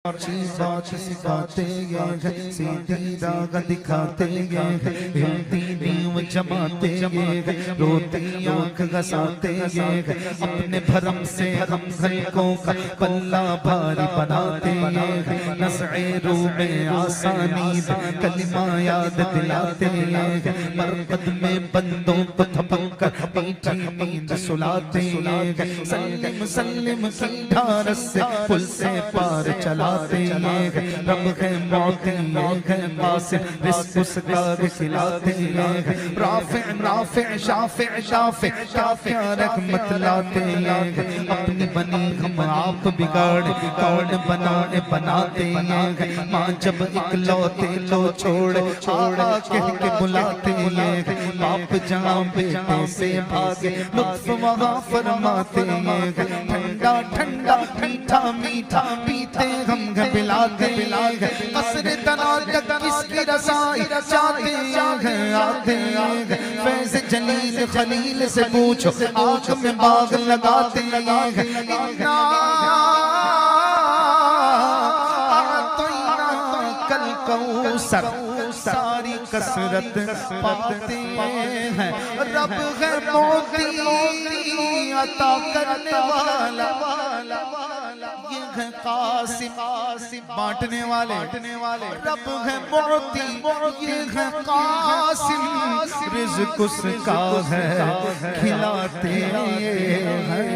بات سکھاتے ہیں، سیدھی راہ دکھاتے ہیں، ہلتی نیو جماتے ہیں، روتی آنکھ گھساتے ہیں، اپنے بھرم سے ہم گھلکوں کا پلہ بھاری بناتے ہیں، نزع روح میں آسانی کلمہ یاد دلاتے ہیں، مرقد میں بندوں کو تھپک کر میٹھی نیند سلاتے ہیں، سلم سلم کی ڈھارس سے پل سے پار چلاتے ہیں، رب ہے معطی ہے قاسم رزق اس کا کھلاتے ہیں، رافع نافع شافع شافع کیا کیا رحمت لاتے ہیں، اپنی بنی ہم آپ بگاڑ کون بنانے بناتے ہیں، ماں جب اکلوتے لو چھوڑ آقا کہہ کے بلاتے ہیں، باپ جہاں بیٹے سے بھاگے لطف وہاں فرماتے ہیں، ٹھنڈا ٹھنڈا میٹھا میٹھا پیتے ہم پلاتے ہیں، قصر تنا تک کس کی رسائی چاہتے ہیں، آتے ہیں، فیض جلیل خلیل سے پوچھو آنکھ میں باغ لگاتے ہیں، انا اعطینا کل کوثر ساری کثرت پاتے ہیں، رب ہے معطی عطا کرنے والا، یہ ہے قاسم بانٹنے والے، رب ہے معطی یہ ہے قاسم رزق اس کا ہے کھلاتے ہیں۔